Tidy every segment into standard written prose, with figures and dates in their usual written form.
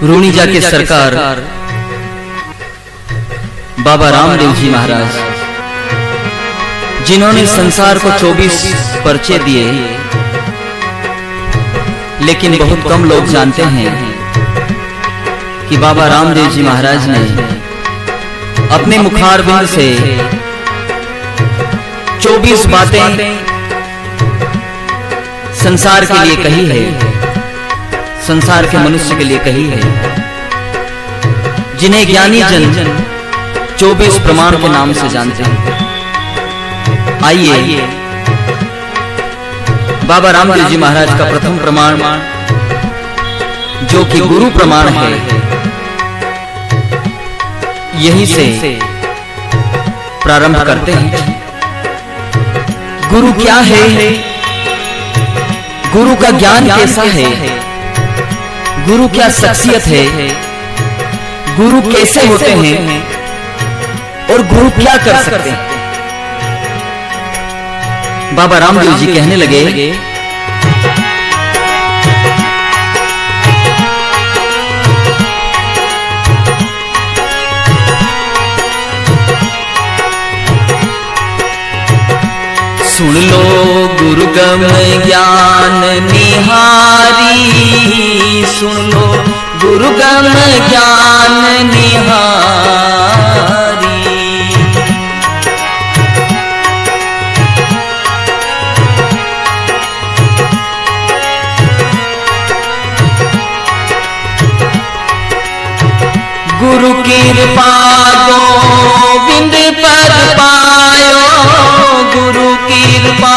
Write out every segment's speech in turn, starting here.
रूणीजा के सरकार बाबा रामदेव जी महाराज, जिन्होंने संसार को 24 पर्चे दिए, लेकिन बहुत कम लोग जानते हैं कि बाबा रामदेव जी महाराज ने अपने मुखारबिंद से 24 बातें संसार के लिए कही है, संसार के मनुष्य के लिए कही है, जिन्हें ज्ञानी जन 24 प्रमाण के नाम से जानते हैं। आइए बाबा रामदेव जी महाराज का प्रथम प्रमाण, जो कि गुरु प्रमाण है, यहीं से प्रारंभ करते हैं। गुरु क्या है? गुरु का ज्ञान कैसा है? गुरु क्या शख्सियत है? गुरु कैसे होते हैं और गुरु क्या कर सकते हैं? बाबा रामदेव जी कहने लगे, सुन लो गुरु गम ज्ञान निहारी, सुन लो गुरु गम ज्ञान निहारी। गुरु कृपा गोविंद पद पायो, गुरु कृपा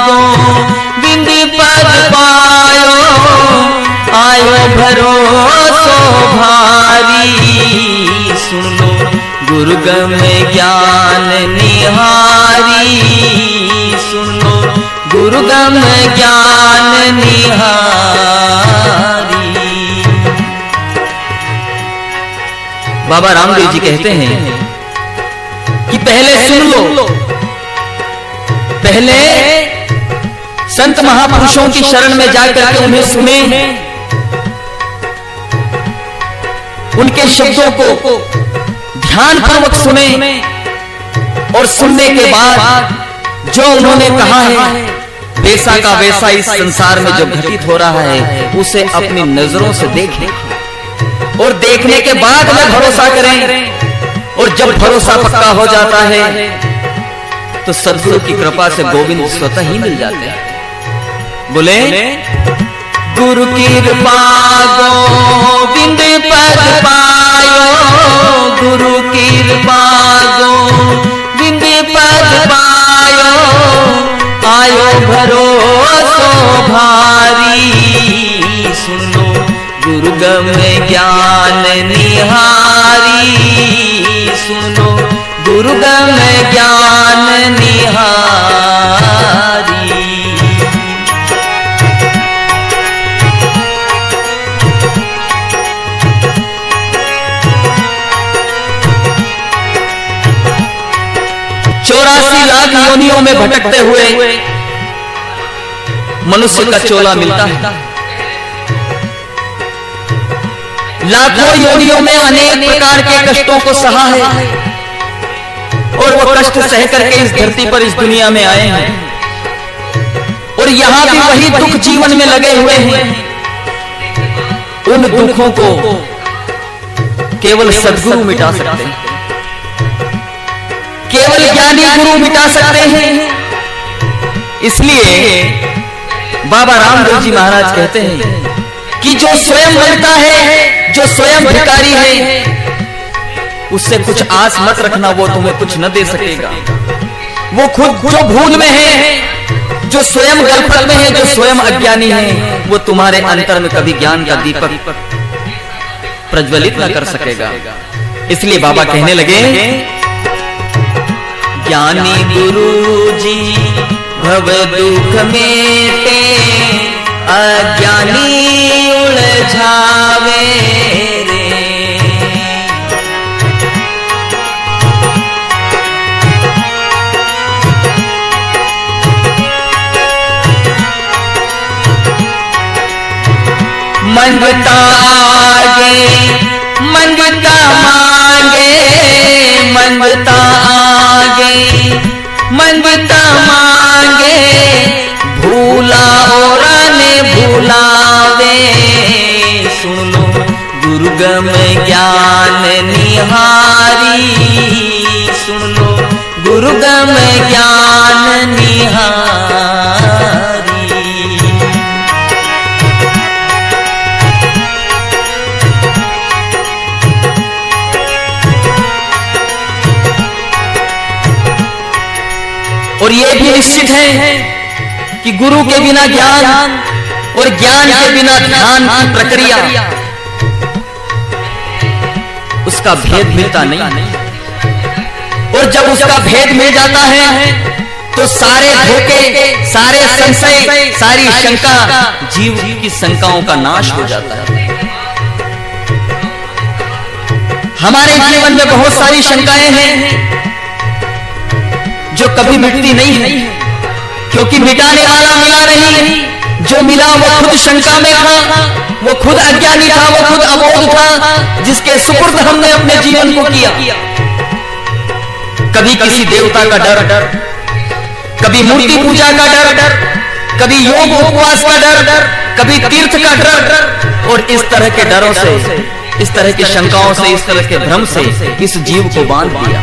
गोविंद पद पायो, आयो भरोसो भारी। सुनो गुरु गम ज्ञान निहारी, सुनो गुरु गम ज्ञान निहारी। बाबा रामदेव जी कहते हैं कि पहले सुन लो, पहले संत महापुरुषों की शरण में जाकर के उन्हें सुने, उनके शब्दों को ध्यानपूर्वक सुने, और सुनने के बाद जो उन्होंने कहा है वैसा का वैसा इस संसार में जो घटित हो रहा है उसे अपनी नजरों से देखें, और देखने के बाद में भरोसा करें। और जब भरोसा पक्का हो जाता है तो सद्गुरु की कृपा से गोविंद स्वतः ही मिल जाते हैं। बोले गुरु की कृपा गोविंद पद पायो, गुरु की कृपा गोविंद पद पायो, आयो भरोसो भारी। सुनो गुरु गम ज्ञान निहारी, सुनो गुरु गम ज्ञान निहारी। चौरासी लाख योनियों में भटकते हुए मनुष्य का चोला मिलता है। लाखों योनियों में अनेक प्रकार के कष्टों को सहा है, और वो कष्ट सह करके इस धरती पर इस दुनिया में आए हैं, और यहां भी वही दुख जीवन में लगे हुए हैं। उन दुखों को केवल सद्गुरु मिटा सकते हैं, केवल ज्ञानी गुरु मिटा सकते हैं। इसलिए बाबा रामदेव जी महाराज कहते हैं कि जो स्वयं बनता है, जो स्वयं भिखारी है, उससे कुछ आस मत रखना, वो तुम्हें कुछ न दे सकेगा। वो खुद जो भूल में है, जो स्वयं गलफत में है, जो स्वयं अज्ञानी है, वो तुम्हारे अंतर में कभी ज्ञान का दीपक प्रज्वलित न कर सकेगा। इसलिए बाबा कहने लगे, ज्ञानी गुरु जी भव दुख मेटे, अज्ञानी उलझावे रे। मंगता आगे गुरुगम ज्ञान निहारी, सुन लो गुरुगम ज्ञान निहारी। और ये भी निश्चित है कि गुरु के बिना ज्ञान और ज्ञान के बिना ध्यान की प्रक्रिया, उसका भेद मिलता नहीं। और जब उसका भेद मिल जाता है तो सारे धोखे, सारे संशय, सारी शंका, जीव की शंकाओं का नाश हो जाता है। हमारे जीवन में बहुत सारी शंकाएं हैं जो कभी मिटती नहीं है, क्योंकि मिटाने वाला मिला नहीं। जो मिला वो खुद शंका में था, वो खुद अज्ञानी था, वो खुद अबोध था, जिसके सुपुर्द हमने अपने जीवन को किया। कभी किसी देवता का डर, कभी मूर्ति पूजा का डर, कभी योग उपवास का डर, कभी तीर्थ का डर, और इस तरह के डरों से, इस तरह की शंकाओं से, इस तरह के भ्रम से इस जीव को बांध दिया।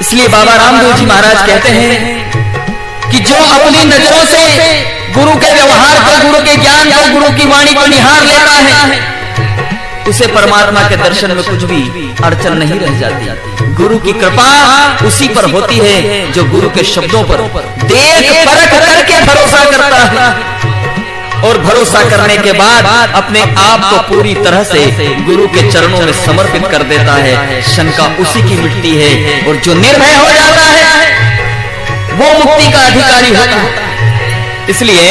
इसलिए बाबा रामदेव जी महाराज कहते हैं कि जो अपनी नजरों से गुरु के व्यवहार को, गुरु के ज्ञान को, गुरु की वाणी को निहार लेता है, उसे परमात्मा के दर्शन में कुछ भी अड़चन नहीं रह जाती। गुरु की कृपा उसी पर होती है जो गुरु के शब्दों पर देख परख करके भरोसा करता है, और भरोसा करने के बाद अपने आप को पूरी तरह से गुरु के चरणों में समर्पित कर देता है। शंका उसी की मिटती है, और जो निर्भय हो जाता है वो मुक्ति का अधिकारी होता है। इसलिए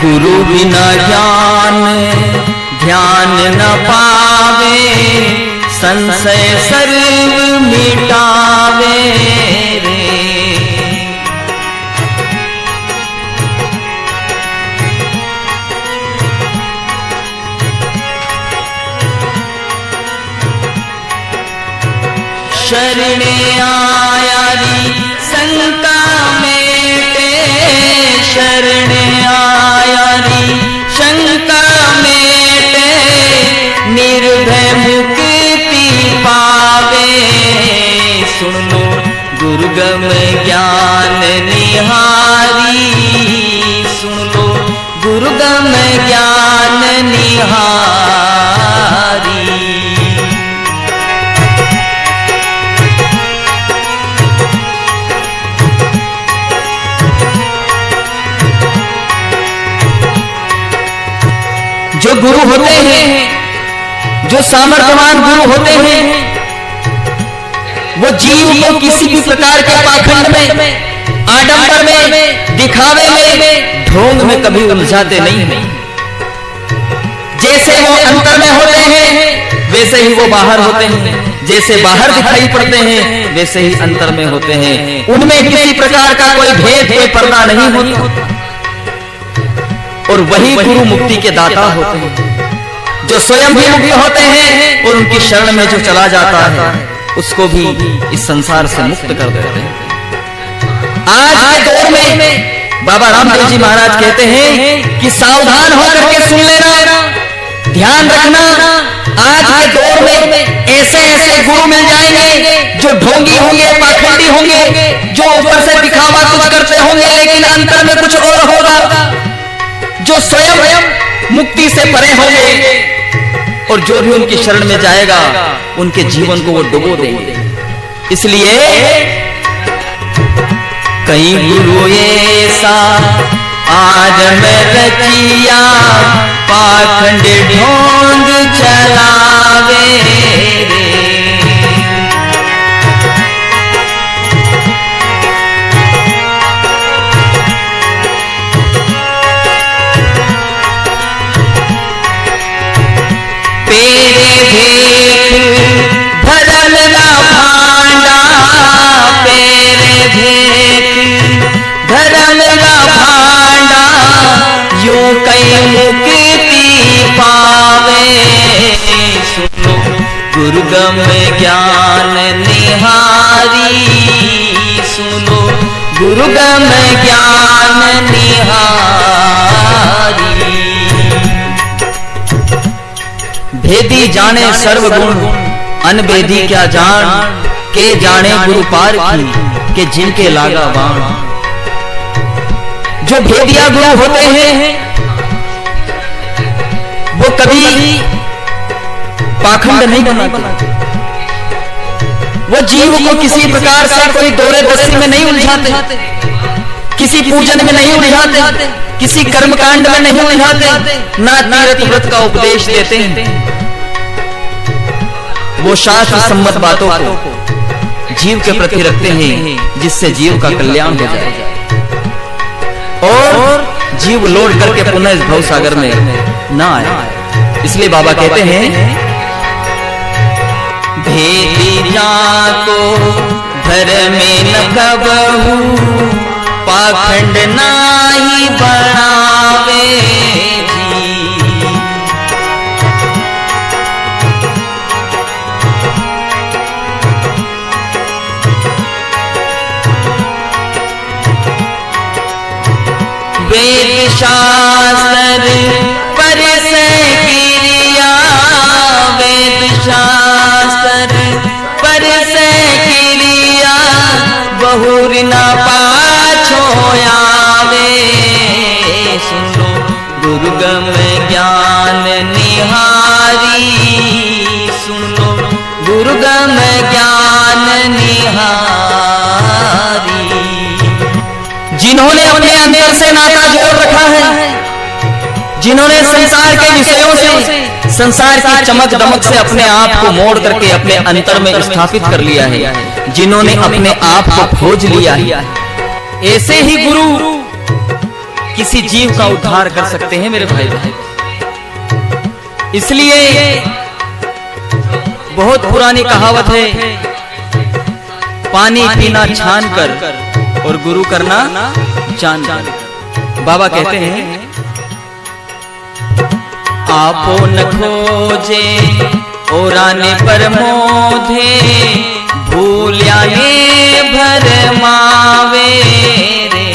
गुरु बिना ज्ञान ध्यान न पावे, संशय सर्व मिटावे रे। शरणे आया री शंका मेटे, शरणे आया री शंका मेटे, निर्भय मुक्ति पावे। सुन लो गुरुगम ज्ञान निहारी, सुन लो गुरुगम ज्ञान निहारी। जो गुरु होते हैं, जो सामर्थ्यवान गुरु होते हैं, वो जीव को किसी भी प्रकार के पाखंड में, आडंबर में, दिखावे में, ढोंग में कभी उलझाते नहीं हैं। जैसे वो अंतर में होते हैं वैसे ही वो बाहर होते हैं, जैसे बाहर दिखाई पड़ते हैं वैसे ही अंतर में होते हैं। उनमें किसी प्रकार का कोई भेद, कोई पर्दा नहीं होता। और वही गुरु मुक्ति के दाता होते हैं, जो स्वयं भी मुक्त होते हैं, और उनकी शरण में जो चला जाता है उसको भी इस संसार से मुक्त कर देते हैं। आज के दौर में बाबा रामदेव जी महाराज कहते हैं कि सावधान होकर के सुन लेना, ध्यान रखना। आज के दौर में ऐसे ऐसे गुरु मिल जाएंगे जो ढोंगी होंगे, पाखंडी होंगे, जो ऊपर से दिखावा कुछ करते होंगे लेकिन अंतर में कुछ और होगा, जो स्वयं मुक्ति से परे होंगे, और जो भी उनकी शरण में जाएगा उनके जीवन को वो डुबो देंगे। इसलिए कई गुरु ऐसा आज मैं रचिया, पाखंड ढोंग चलावे रे। पेरे भेख भरल ना भांडा, पेरे भेख भरल ना भांडा, यूं कई मुक्ति पावे। सुनो गुरुगम ज्ञान निहारी, सुनो गुरुगम ज्ञान निहारी। भेदी जाने सर्वगुण अनभेदी क्या जान, के जाने गुरु पार की के जिनके लागा बाण। जो भेदिया गुरु होते हैं वो कभी पाखंड नहीं बनाते, वो जीव को किसी प्रकार से कोई दौरे दस्ती में नहीं उलझाते, किसी पूजन में नहीं उलझाते, किसी कर्मकांड में नहीं उलझाते, ना तीर्थ व्रत का उपदेश देते हैं। वो शास्त्र सम्मत बातों को जीव के प्रति रखते हैं जिससे जीव का कल्याण हो जाए और जीव लौट करके पुनः इस भव सागर में ना आए। इसलिए बाबा कहते हैं, भेदी जाको घर में न कबहू, पाखंड नाही बनावे जी। वेद शास्त्र पर से क्रिया, वेद शास्त्र पर से क्रिया, बहुर न पाछो आवे। सुनो दुर्गम ज्ञान निहारी, सुनो दुर्गम ज्ञान निहारी। जिन्होंने अपने अंदर से नाता जोड़ रखा है, जिन्होंने संसार के विषयों से, संसार की चमक दमक से अपने आप को मोड़ करके अपने अंतर में स्थापित कर लिया है, जिन्होंने अपने आप को खोज लिया है, ऐसे ही गुरु किसी जीव का उद्धार कर सकते हैं मेरे भाई भाई। इसलिए बहुत पुरानी कहावत है, पानी पीना छान कर और गुरु करना जान कर। बाबा कहते हैं, आपो न खोजे और आने पर मोधे, भूलिया ये भरमावे रे।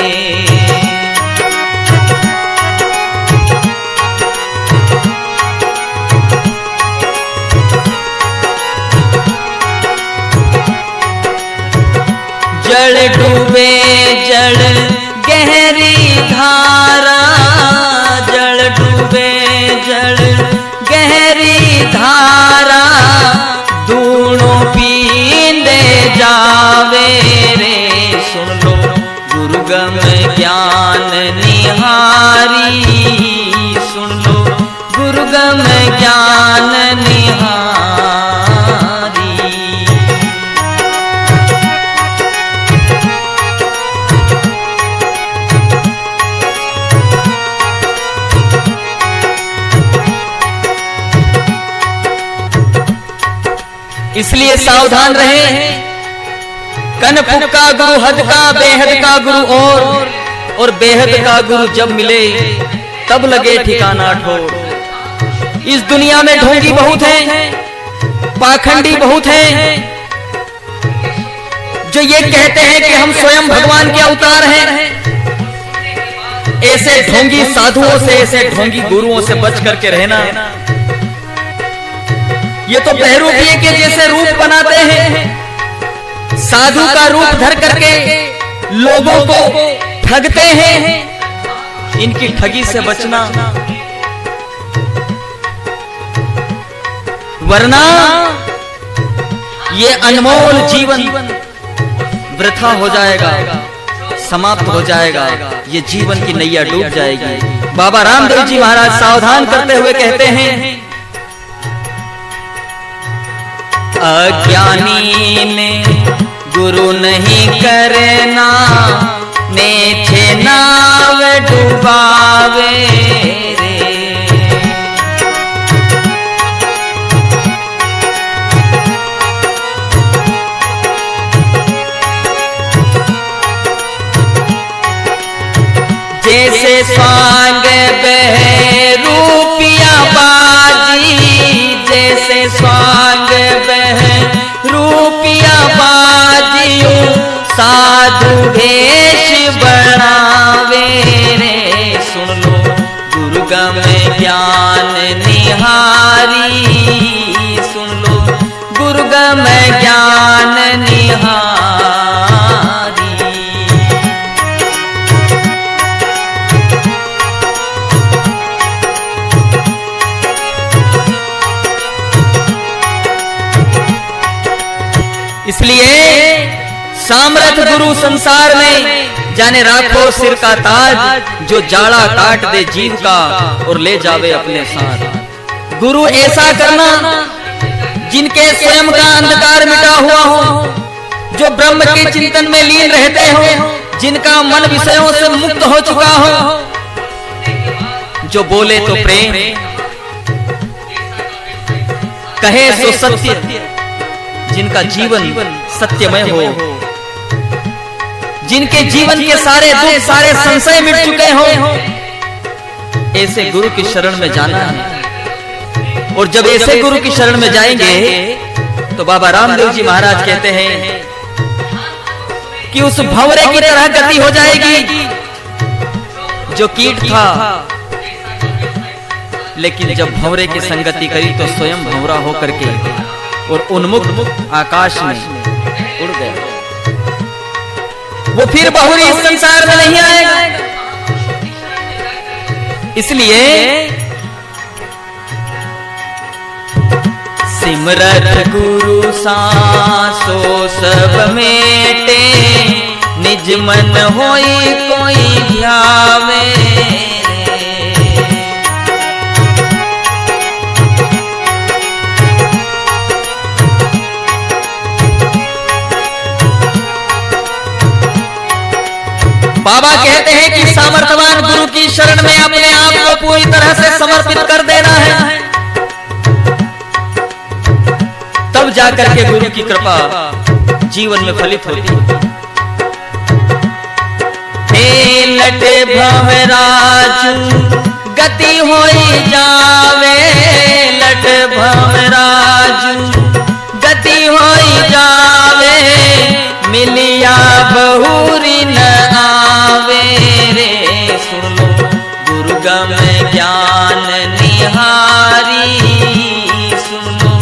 जड़ डूबे जड़ गहरी धारा, जड़ डूबे जड़ गहरी धारा, दूनों पींदे जावे रे। सुन लो गुरुगम ज्ञान निहारी, सुन लो गुरुगम ज्ञान निहारी। इसलिए सावधान रहे, कन फुक्का गुरु हद का, बेहद का गुरु और बेहद का गुरु जब मिले तब लगे ठिकाना ठोर। इस दुनिया में ढोंगी बहुत हैं, पाखंडी बहुत हैं, जो ये कहते हैं कि हम स्वयं भगवान के अवतार हैं। ऐसे ढोंगी साधुओं से, ऐसे ढोंगी गुरुओं से बच करके रहना। ये तो बहरूपिये के जैसे रूप बनाते हैं, साधु का रूप धर करके लोगों को ठगते हैं। इनकी ठगी से बचना, वरना ये अनमोल जीवन वृथा हो जाएगा, समाप्त हो जाएगा, ये जीवन की नैया डूब जाएगी। बाबा रामदेव जी महाराज सावधान करते हुए कहते हैं, अज्ञानी ने गुरु नहीं करना, नेछे नाव डुबावे रे। जैसे स्वांग बहे रूपिया बाजी, जैसे स्वांग बहे रूपिया बाजियो, साधु भेष बनावे रे। सुन लो गुरुगम ज्ञान निहारी, सुन लो गुरुगम ज्ञान निहारी। इसलिए सामर्थ गुरु संसार में, जाने राखो सिर का ताज, जो जाड़ा काट दे जीव का और ले जावे अपने साथ। गुरु ऐसा करना जिनके स्वयं का अंधकार मिटा हुआ हो, जो ब्रह्म के चिंतन में लीन रहते हो, जिनका मन विषयों से मुक्त हो चुका हो, जो बोले तो प्रेम, कहे सो सत्य, जिनका जीवन सत्यमय हो, जिनके जीवन के सारे दुख सारे संशय मिट चुके हो, ऐसे गुरु की शरण में जाना है। और जब ऐसे गुरु की शरण में जाएंगे तो बाबा रामदेव जी महाराज कहते हैं कि उस भंवरे की तरह गति हो जाएगी जो कीट था, लेकिन जब भंवरे की संगति करी तो स्वयं भंवरा होकर के और उन्मुक्त आकाश में उड़ गया। वो फिर बहुरी इस संसार में नहीं आएगा। इसलिए सिमरत गुरु सांसो सब मेटे, निज मन होई कोई ध्यावे। बाबा कहते हैं कि सामर्थ्यवान गुरु की शरण में अपने आप को पूरी तरह से समर्पित कर देना है, तब जाकर के गुरु की कृपा जीवन में फलित होती है। हे लट भंवराजू गति होई जावे, लट भंवराजू गति होई जावे, मिलिया बहुरी न आवे रे। सुन लो गुरुगम ज्ञान निहारी, सुन लो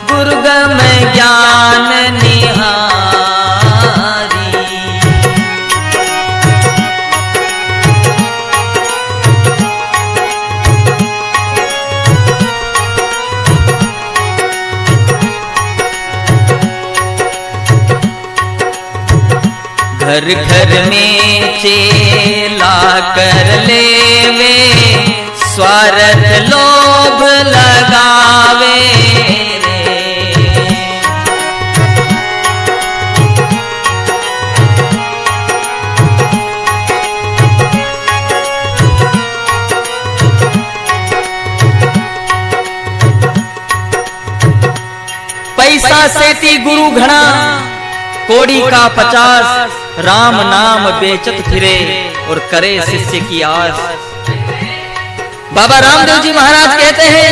गुरुगम ज्ञान निहारी। घर घर में चेला कर लेवे, स्वार्थ लोभ लगावे रे। पैसा सेती गुरु घना, कोड़ी का 50, राम नाम बेचत फिरे और करे शिष्य की आस। बाबा रामदेव जी महाराज कहते हैं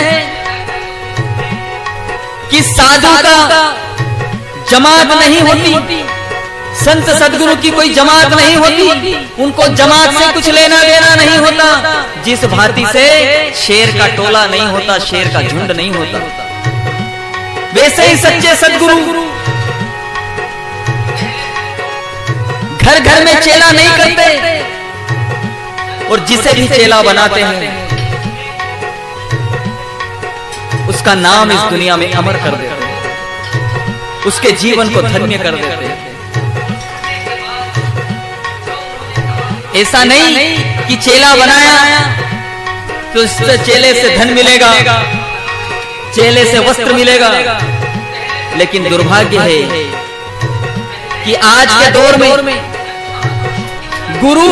कि साधु का जमात नहीं होती, संत सदगुरु की कोई जमात नहीं होती, उनको जमात से कुछ लेना देना नहीं होता। जिस भांति से शेर का टोला नहीं होता, शेर का झुंड नहीं होता, वैसे ही सच्चे सदगुरु घर घर में चेला नहीं करते, और जिसे भी चेला बनाते हैं उसका नाम इस दुनिया में अमर कर देते हैं, उसके जीवन को धन्य कर देते हैं। ऐसा नहीं कि चेला बनाया तो उससे चेले से धन मिलेगा, चेले से वस्त्र मिलेगा, लेकिन दुर्भाग्य है कि आज के दौर में गुरु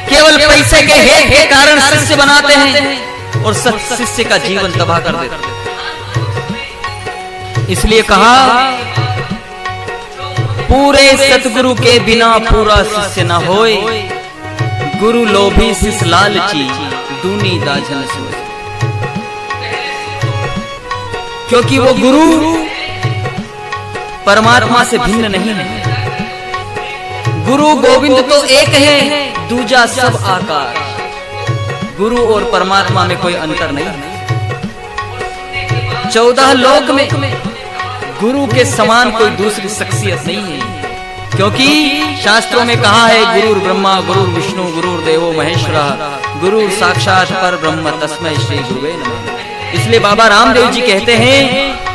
केवल पैसे के हेत के कारण शिष्य बनाते हैं और शिष्य का जीवन तबाह कर देते हैं। इसलिए कहा पूरे सतगुरु के बिना पूरा शिष्य न होए, गुरु लोभी शिष्य लालची दूनी दाजन सोए। क्योंकि वो गुरु परमात्मा से भिन्न नहीं है। गुरु गोविंद तो एक है, दूजा सब आकार। गुरु और परमात्मा में कोई अंतर नहीं है। 14 लोक में गुरु के समान कोई दूसरी शख्सियत नहीं है, क्योंकि शास्त्रों में कहा है गुरु ब्रह्मा गुरु विष्णु गुरु देवो महेश्वरः गुरु साक्षात पर ब्रह्म तस्मै श्री गुरुवे नमः। इसलिए बाबा रामदेव जी कहते हैं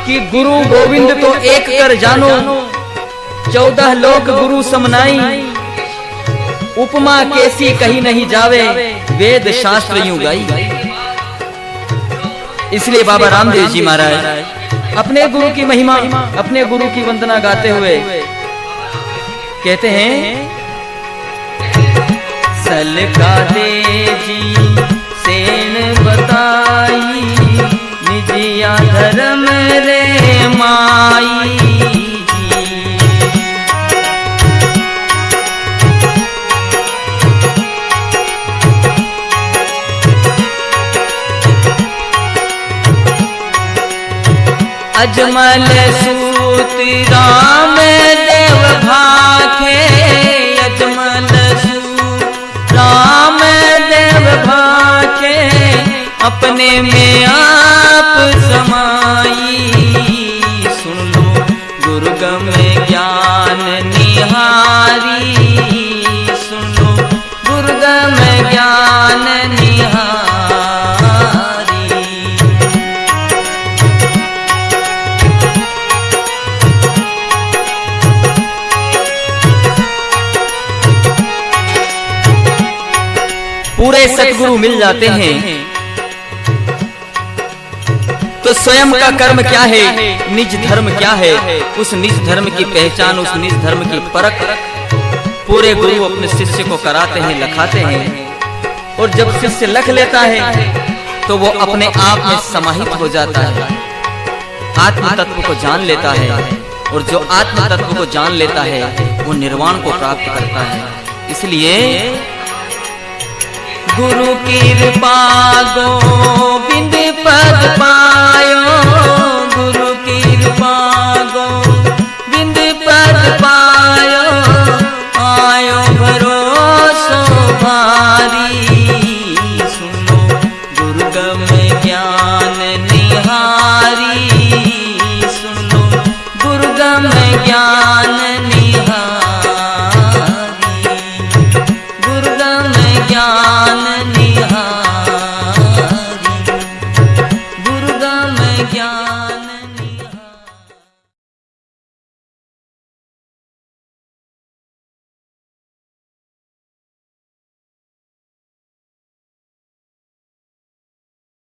कि गुरु गोविंद तो एक कर जानो, 14 लोक गुरु समनाई, उपमा कैसी कहीं नहीं जावे, वेद शास्त्र यूं गाई। इसलिए बाबा रामदेव जी महाराज अपने गुरु की महिमा, अपने गुरु की वंदना गाते हुए कहते हैं, सलका दे जी सेन बताई, निजिया धर्म रे माई जी। अजमल सूत राम देव भाखे, अजमल सूत राम देव भाखे, अपने में आप समाई। सुन लो दुर्गम ज्ञान निहारी, सुन लो दुर्गम ज्ञान निहारी। पूरे सतगुरु मिल जाते हैं तो स्वयं का कर्म क्या है, निज धर्म क्या है, उस निज धर्म की पहचान, उस निज धर्म की परख पूरे गुरु अपने शिष्य को कराते हैं, लखाते हैं। और जब शिष्य लख लेता है तो वो अपने आप में समाहित हो जाता है, आत्म तत्व को जान लेता है। और जो आत्म तत्व को जान लेता है वो निर्वाण को प्राप्त करता है। इसलिए गुरु की कृपा गोविंद पद पायो, गुरु की कृपा गोविंद पद पायो, आयो भरोसो भारी। सुनो दुर्गम ज्ञान निहारी, सुनो दुर्गम ज्ञान निहारी, दुर्गम ज्ञान निहारी, दुर्गम ज्ञान।